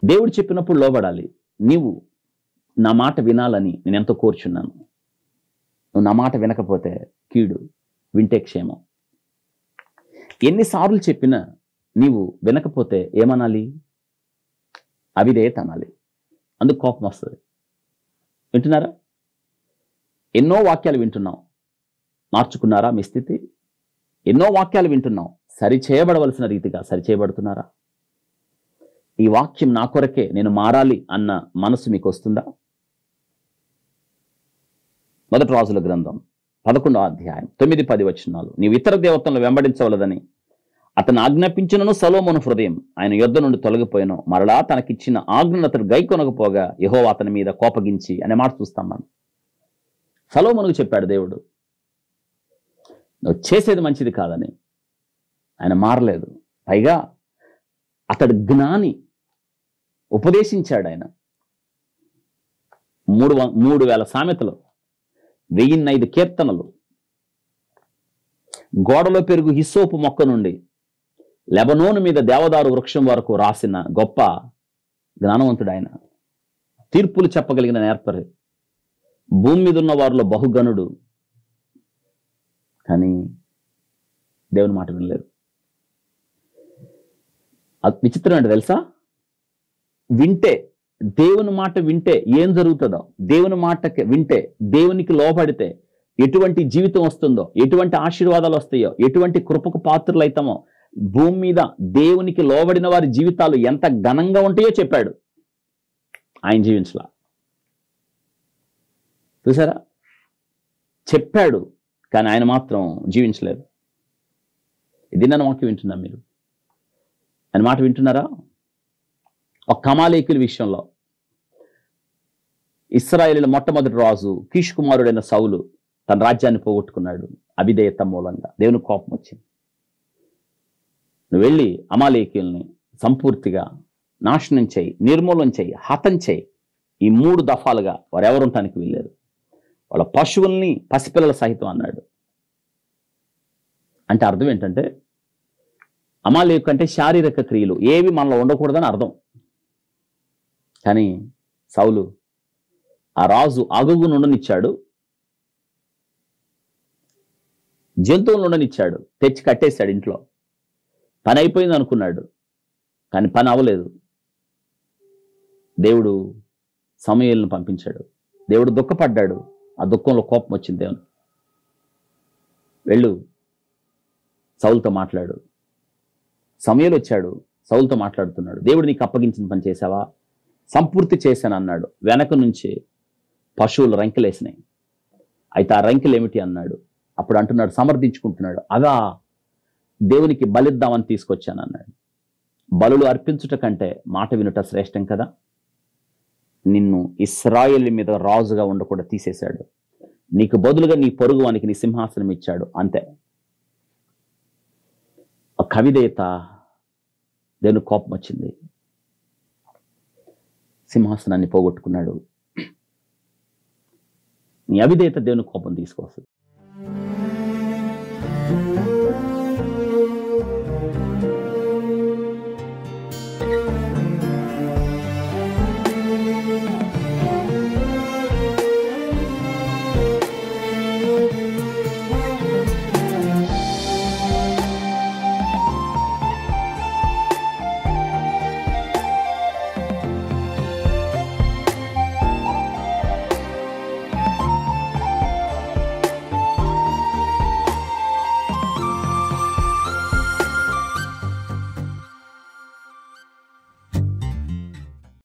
దేవుడు చెప్పినప్పుడు లోబడాలి. నీవు నా మాట వినాలని నేను ఎంతో కోరుచున్నాను. నువ్వు నా మాట వినకపోతే కీడు, వింటే క్షేమం. ఎన్నిసార్లు చెప్పినా నీవు వినకపోతే ఏమనాలి? అవిధేయత అనాలి. అందుకు కోపం వస్తుంది. వింటున్నారా? ఎన్నో వాక్యాలు వింటున్నాం. మార్చుకున్నారా మీ స్థితి? ఎన్నో వాక్యాలు వింటున్నాం. సరి చేయబడవలసిన రీతిగా సరి చేయబడుతున్నారా? ఈ వాక్యం నా కొరకే, నేను మారాలి అన్న మనసు మీకు వస్తుందా? మొదటి రాజుల గ్రంథం 11వ అధ్యాయం 9-10 వచనాలు. నీవు ఇతర దేవతలను వెంబడించవలదని అతను ఆజ్ఞాపించినను సొలొమోను హృదయం ఆయన యుద్ధ నుండి తొలగిపోయాను. మరలా తనకిచ్చిన ఆజ్ఞను అతడు గైకొనకపోగా యెహోవా అతని మీద కోపగించి అనే మాట చూస్తాం మనం. సొలొమోనుకు చెప్పాడు దేవుడు, నువ్వు చేసేది మంచిది కాదని. ఆయన మారలేదు. పైగా అతడు జ్ఞాని, ఉపదేశించాడు. ఆయన 3,000 సామెతలు, 1005 కీర్తనలు, గోడలో పెరుగు హిస్సోపు మొక్క నుండి లెబనోను మీద దేవదారు వృక్షం వరకు రాసిన గొప్ప జ్ఞానవంతుడు ఆయన. తీర్పులు చెప్పగలిగిన నేర్పరి, భూమి మీద ఉన్న వారిలో బహుగనుడు. కానీ దేవుని మాట వినలేదు. అది విచిత్రం అంటే తెలుసా? వింటే, దేవుని మాట వింటే ఏం జరుగుతుందో, దేవుని మాటకి వింటే, దేవునికి లోబడితే ఎటువంటి జీవితం వస్తుందో, ఎటువంటి ఆశీర్వాదాలు వస్తాయో, ఎటువంటి కృపకు పాత్రలు అవుతామో, భూమి మీద దేవునికి లోబడిన వారి జీవితాలు ఎంత ఘనంగా ఉంటాయో చెప్పాడు. ఆయన జీవించలా. చూసారా? చెప్పాడు కానీ ఆయన మాత్రం జీవించలేదు. ఇది నన్ను వాక్యం వింటున్నా మీరు? ఆయన మాట వింటున్నారా? ఒక అమాలేకీయుల విషయంలో ఇశ్రాయేలుల మొట్టమొదటి రాజు కీషు కుమారుడైన సౌలు తన రాజ్యాన్ని పోగొట్టుకున్నాడు అవిధేయత మూలంగా. దేవుని కోపం వచ్చింది. నువ్వు వెళ్ళి అమాలేకీయుల్ని సంపూర్తిగా నాశనం చేయి, నిర్మూలన చేయి, హతం చేయి. ఈ 3 దఫాలుగా వారు ఎవరుంటానికి వీల్లేదు. వాళ్ళ పశువుల్ని పసిపిల్లల సహితం అన్నాడు. అంటే అర్థం ఏంటంటే అమాలేకు అంటే శారీరక క్రియలు ఏవి మనలో ఉండకూడదని అర్థం. కానీ సౌలు ఆ రాజు అగగును ఉండనిచ్చాడు, జంతువులను ఉండనిచ్చాడు, తెచ్చి కట్టేశాడు ఇంట్లో. పని అయిపోయింది అనుకున్నాడు, కానీ పని అవ్వలేదు. దేవుడు సమూయేలును పంపించాడు. దేవుడు దుఃఖపడ్డాడు. ఆ దుఃఖంలో కోపం వచ్చింది దేవుని. వెళ్ళు, సౌలుతో మాట్లాడు. సమూయేలు వచ్చాడు, సౌలుతో మాట్లాడుతున్నాడు. దేవుడు నీకు అప్పగించిన పని చేశావా? సంపూర్తి చేశాను అన్నాడు. వెనక నుంచి పశువులు రంకెలేసినాయి. అయితే ఆ రంకెలు ఏమిటి అన్నాడు. అప్పుడు అంటున్నాడు, సమర్థించుకుంటున్నాడు, అదా దేవునికి బలిద్దామని తీసుకొచ్చాను అన్నాడు. బలులు అర్పించుట కంటే మాట వినుట శ్రేష్టం కదా. నిన్ను ఇశ్రాయేలు మీద రాజుగా ఉండకుండా తీసేశాడు. నీకు బదులుగా నీ పొరుగు వానికి నీ సింహాసనం ఇచ్చాడు. అంతే. ఒక అవిధేయత దేవుని కోపం వచ్చింది. సింహాసనాన్ని పోగొట్టుకున్నాడు. నీ అవిధేయత దేవుని కోపం తీసుకొస్తుంది.